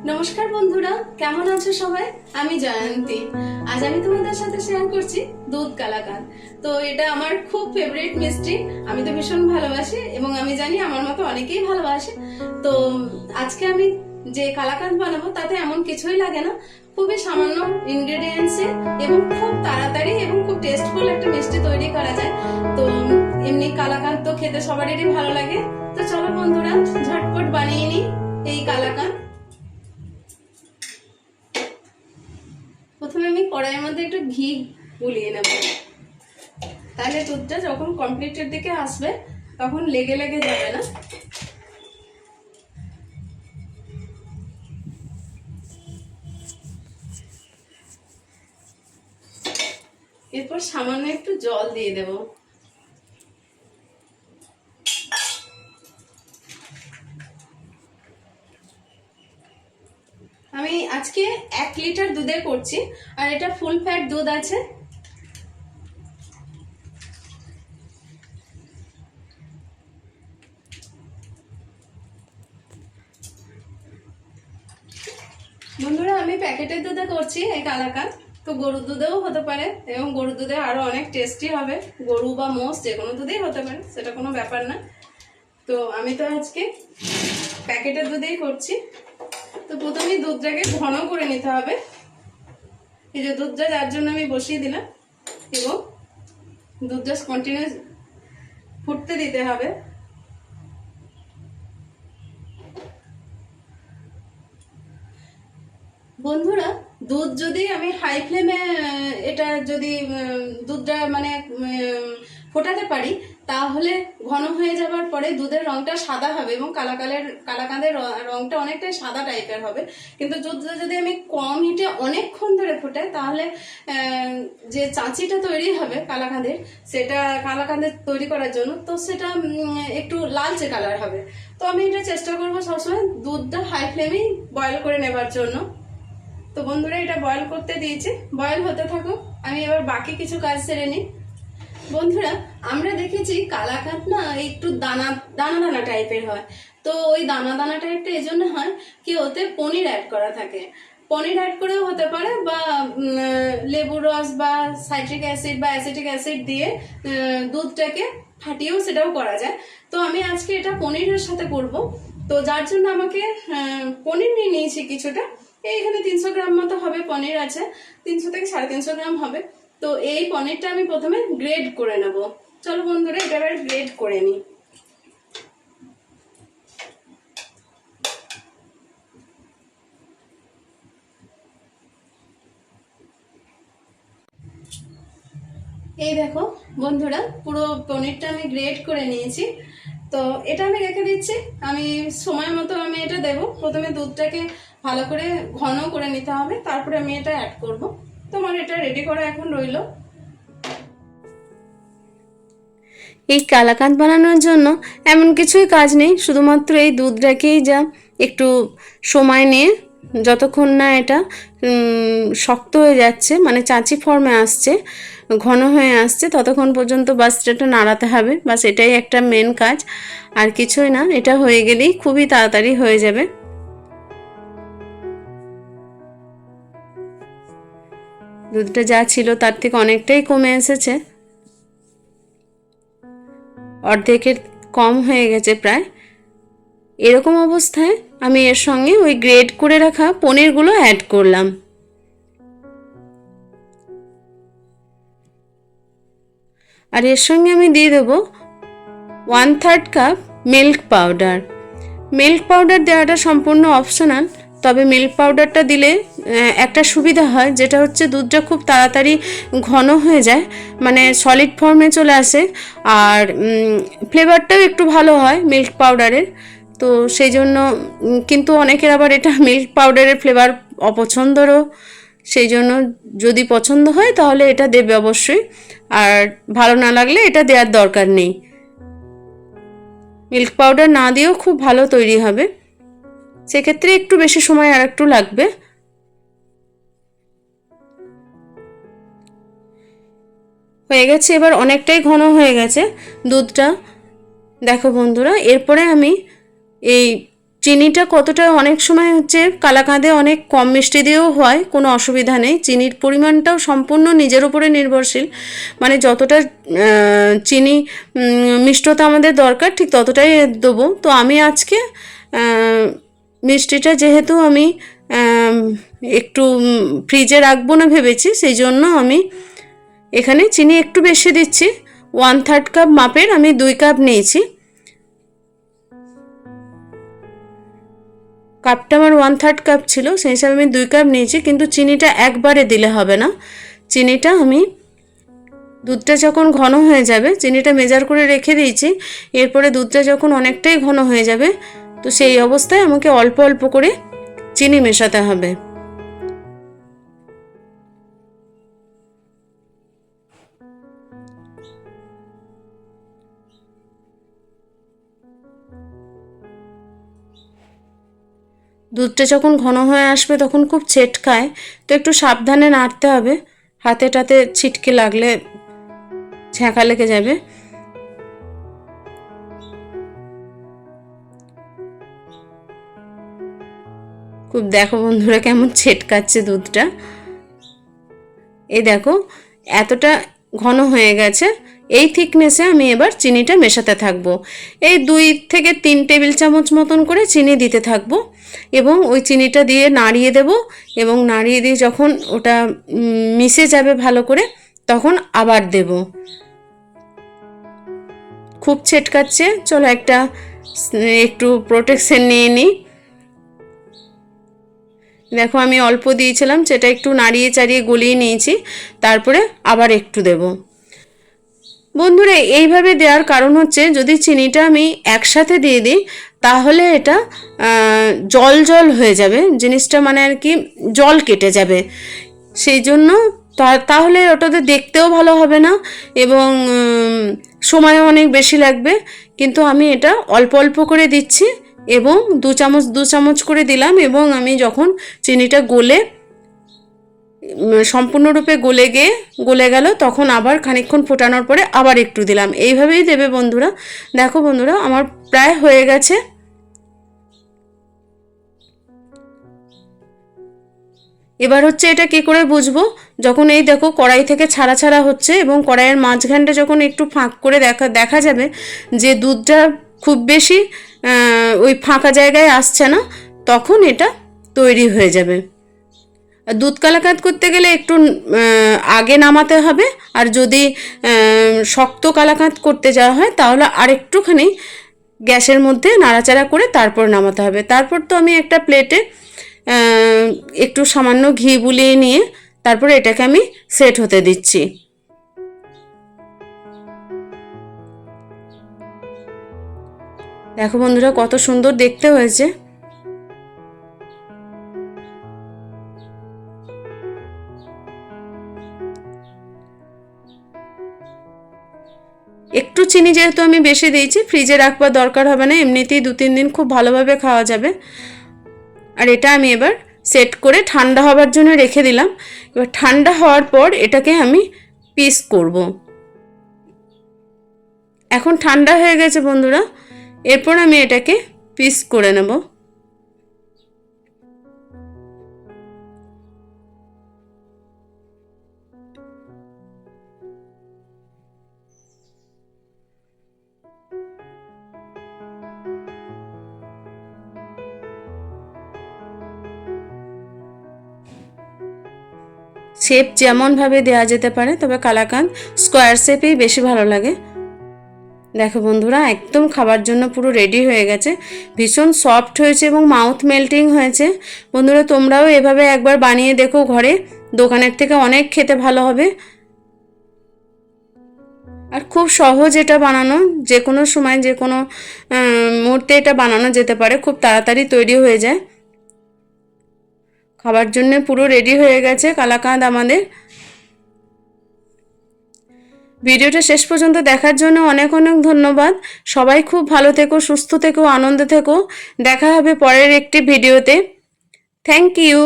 নমস্কার বন্ধুরা, কেমন আছো সবাই? আমি জয়ন্তী। আজ আমি তোমাদের সাথে শেয়ার করছি দুধ কালাকাঁদ। তো এটা আমার খুব ফেভারিট মিষ্টি। আমি তো ভীষণ ভালোবাসি এবং আমি জানি আমার মতো অনেকেই ভালোবাসে। তো আজকে আমি যে কালাকাঁদ বানাবো তাতে এমন কিছুই লাগে না, খুবই সামান্য ইনগ্রেডিয়েন্টসে এবং খুব তাড়াতাড়ি এবং খুব টেস্টফুল একটা মিষ্টি তৈরি করা যায়। তো এমনি কালাকাঁদ তো খেতে সবারই ভালো লাগে। তো চলো বন্ধুরা, ঝটপট বানিয়ে নিই এই কালাকাঁদ। প্রথমে আমি কড়াইয়ের মধ্যে একটু ঘি গুলিয়ে নেব, তাহলে দুধটা যখন কমপ্লিটের দিকে আসবে তখন লেগে লেগে যাবে না। এরপর সামান্য একটু জল দিয়ে দেব। আমি আজকে 1 লিটার দুধে করছি, আর এটা ফুল ফ্যাট দুধ আছে। বন্ধুরা, আমি প্যাকেটের দুধে করছি এই কালাকাঁদ। তো গরুর দুধেও হতে পারে এবং গরুর দুধে আরো অনেক টেস্টি হবে। গরু বা মোষ যে কোনো দুধেই হতে পারে, সেটা কোনো ব্যাপার না। তো আমি তো আজকে প্যাকেটের দুধেই করছি। তো প্রথমেই দুধটাকে ঘন করে নিতে হবে। এই যে দুধটা যার জন্য আমি বসিয়ে দিলাম, এবং দুধটা কন্টিনিউস ফুটতে দিতে হবে। বন্ধুরা, দুধ যদি আমি হাই ফ্লেমে এটা যদি দুধটা মানে ফোটাতে পারি, তাহলে ঘন হয়ে যাবার পরে দুধের রংটা সাদা হবে এবং কালাকাঁদের রংটা অনেকটাই সাদা টাইপের হবে। কিন্তু দুধটা যদি আমি কম হিটে অনেকক্ষণ ধরে ফোটাই, তাহলে যে চাঁচিটা তৈরি হবে কালাকাঁদের, সেটা কালাকাঁদের তৈরি করার জন্য, তো সেটা একটু লালচে কালার হবে। তো আমি এটা চেষ্টা করবো সবসময় দুধটা হাই ফ্লেমেই বয়েল করে নেবার জন্য। তো বন্ধুরা, এটা বয়েল করতে দিয়েছি, বয়েল হতে থাকুক, আমি এবার বাকি কিছু কাজ সেরে নিই। বন্ধুরা, আমরা দেখেছি কালাকাঁদ না একটু দানা দানা দানা টাইপের হয়। তো ওই দানা দানা টাইপটা এই জন্য হয় কি, ওতে পনির অ্যাড করা থাকে। পনির অ্যাড করেও হতে পারে, বা লেবুর রস বা সাইট্রিক অ্যাসিড বা অ্যাসিটিক অ্যাসিড দিয়ে দুধটাকে ফাটিয়েও সেটাও করা যায়। তো আমি আজকে এটা পনিরের সাথে করব। তো যার জন্য আমাকে পনির নিয়ে নিয়েছি কিছুটা। এইখানে 300 গ্রাম মতো হবে পনির আছে, 300 থেকে 350 গ্রাম হবে। তো এই পনিরটা আমি প্রথমে গ্রেড করে নেব। চলো বন্ধুরা, এটা এবার গ্রেড করে নিই। এই দেখো বন্ধুরা, পুরো পনিরটা আমি গ্রেড করে নিয়েছি। তো এটা আমি রেখে দিচ্ছি। আমি সময় মতো আমি এটা দেব। প্রথমে দুধটাকে ভালো করে ঘন করে নিতে হবে, তারপরে আমি এটা অ্যাড করব। তোমার এটা রেডি করা এখন রইলো। এই কালাকাঁদ বানানোর জন্য এমন কিছুই কাজ নেই, শুধুমাত্র এই দুধটাকেই যা একটু সময় নিয়ে, যতক্ষণ না এটা শক্ত হয়ে যাচ্ছে, মানে চাঁচি ফর্মে আসছে, ঘন হয়ে আসছে, ততক্ষণ পর্যন্ত বাস এটা নাড়াতে হবে। বাস এটাই একটা মেন কাজ, আর কিছুই না। এটা হয়ে গেলেই খুবই তাড়াতাড়ি হয়ে যাবে। দুধটা যা ছিল তার থেকে অনেকটাই কমে এসেছে, অর্ধেকের কম হয়ে গেছে প্রায়। এরকম অবস্থায় আমি এর সঙ্গে ওই গ্রেড করে রাখা পনিরগুলো অ্যাড করলাম। আর এর সঙ্গে আমি দিয়ে দেবো 1/3 cup milk powder. Milk powder দেওয়াটা সম্পূর্ণ অপশনাল, তবে মিল্ক পাউডারটা দিলে একটা সুবিধা হয়, যেটা হচ্ছে দুধটা খুব তাড়াতাড়ি ঘন হয়ে যায়, মানে সলিড ফর্মে চলে আসে, আর ফ্লেভারটাও একটু ভালো হয় মিল্ক পাউডারের। তো সেই জন্য কিন্তু অনেকের আবার এটা মিল্ক পাউডারের ফ্লেভার অপছন্দরও, সেই জন্য যদি পছন্দ হয় তাহলে এটা দেবে অবশ্যই, আর ভালো না লাগলে এটা দেওয়ার দরকার নেই। মিল্ক পাউডার না দিয়েও খুব ভালো তৈরি হবে, সেক্ষেত্রে একটু বেশি সময় আর একটু লাগবে। হয়ে গেছে, এবার অনেকটাই ঘন হয়ে গেছে দুধটা। দেখো বন্ধুরা, এরপরে আমি এই চিনিটা কতটা, অনেক সময় হচ্ছে কালাকাঁদে অনেক কম মিষ্টি দিয়েও হয়, কোনো অসুবিধা নেই। চিনির পরিমাণটাও সম্পূর্ণ নিজের উপরে নির্ভরশীল, মানে যতটা চিনি মিষ্টতা আমাদের দরকার ঠিক ততটাই দেবো। তো আমি আজকে মিষ্টিটা যেহেতু আমি একটু ফ্রিজে রাখবো না ভেবেছি, সেই জন্য আমি এখানে চিনি একটু বেশি দিচ্ছি। 1/3 কাপ মাপের আমি 2 কাপ নিয়েছি। কাপটা আমার 1/3 কাপ ছিল, সেই হিসাবে আমি 2 কাপ নিয়েছি। কিন্তু চিনিটা একবারে দিলে হবে না, চিনিটা আমি দুধটা যখন ঘন হয়ে যাবে, চিনিটা মেজার করে রেখে দিয়েছি, এরপরে দুধটা যখন অনেকটাই ঘন হয়ে যাবে তো সেই অবস্থায় আমাকে অল্প অল্প করে চিনি মেশাতে হবে। দুধটা যখন ঘন হয়ে আসবে তখন খুব ছেটকায়, তো একটু সাবধানে নাড়তে হবে, হাতে টাতে ছিটকে লাগলে ছ্যাঁকা লেগে যাবে। খুব দেখো বন্ধুরা কেমন ছেটকাচ্ছে দুধটা, এই দেখো এতটা ঘন হয়ে গেছে। এই থিকনেসে আমি এবার চিনিটা মেশাতে থাকবো। এই 2 থেকে 3 টেবিল চামচ মতন করে চিনি দিতে থাকবো এবং ওই চিনিটা দিয়ে নাড়িয়ে দেব, এবং নাড়িয়ে দিয়ে যখন ওটা মিশে যাবে ভালো করে তখন আবার দেব। খুব ছেটকাচ্ছে, চলো একটু প্রোটেকশন নিয়ে নিই। দেখো আমি অল্প দিয়েছিলাম, সেটা একটু নাড়িয়ে চাড়িয়ে গলিয়ে নিয়েছি, তারপরে আবার একটু দেব। বন্ধুরা এইভাবে দেওয়ার কারণ হচ্ছে যদি চিনিটা আমি একসাথে দিয়ে দিই তাহলে এটা জল জল হয়ে যাবে, জিনিসটা মানে আর কি জল কেটে যাবে, সেই জন্য তাহলে ওটাতে দেখতেও ভালো হবে না এবং সময়ও অনেক বেশি লাগবে। কিন্তু আমি এটা অল্প অল্প করে দিচ্ছি এবং 2 চামচ করে দিলাম, এবং আমি যখন চিনিটা সম্পূর্ণরূপে গলে গেল তখন আবার খানিকক্ষণ ফোটানোর পরে আবার একটু দিলাম। এইভাবেই দেবে বন্ধুরা। দেখো বন্ধুরা আমার প্রায় হয়ে গেছে। এবার হচ্ছে এটা কি করে বুঝবো, যখন এই দেখো কড়াই থেকে ছাড়া ছাড়া হচ্ছে এবং কড়াইয়ের মাঝখানটা যখন একটু ফাঁক করে দেখা যাবে যে দুধটা খুব বেশি ওই ফাঁকা জায়গায় আসছে না, তখন এটা তৈরি হয়ে যাবে। দুধ কালাকাঁদ করতে গেলে একটু আগে নামাতে হবে, আর যদি শক্ত কালাকাঁদ করতে যাওয়া হয় তাহলে আরেকটুখানি গ্যাসের মধ্যে নাড়াচাড়া করে তারপর নামাতে হবে। তারপর তো আমি একটা প্লেটে একটু সামান্য ঘি বুলিয়ে নিয়ে তারপরে এটাকে আমি সেট হতে দিচ্ছি। দেখো বন্ধুরা কত সুন্দর দেখতে হয়েছে। একটু চিনি যেহেতু আমি বেশি দিয়েছি, ফ্রিজে রাখবার দরকার হবে না, এমনিতেই 2-3 দিন খুব ভালোভাবে খাওয়া যাবে। আর এটা আমি এবার সেট করে ঠান্ডা হবার জন্য রেখে দিলাম। এবার ঠান্ডা হওয়ার পর এটাকে আমি পিস করব। এখন ঠান্ডা হয়ে গেছে বন্ধুরা, এরপর আমি এটাকে পিস করে নেব। শেপ যেমনভাবে দেওয়া যেতে পারে, তবে কালাকাঁদ স্কোয়ার শেপেই বেশি ভালো লাগে। দেখো বন্ধুরা একদম খাবার জন্য পুরো রেডি হয়ে গেছে, ভীষণ সফট হয়েছে এবং মাউথ মেল্টিং হয়েছে। বন্ধুরা তোমরাও এভাবে একবার বানিয়ে দেখো ঘরে, দোকানের থেকে অনেক খেতে ভালো হবে। আর খুব সহজ এটা বানানো, যে কোনো সময় যে কোনো মুহূর্তে এটা বানানো যেতে পারে, খুব তাড়াতাড়ি তৈরি হয়ে যায়। খাবার জন্য পুরো রেডি হয়ে গেছে কালাকাঁদ আমাদের। ভিডিওটা শেষ পর্যন্ত দেখার জন্য অনেক অনেক ধন্যবাদ। সবাই খুব ভালো থেকো, সুস্থ থেকো, আনন্দে থেকো। দেখা হবে পরের একটি ভিডিওতে। Thank you.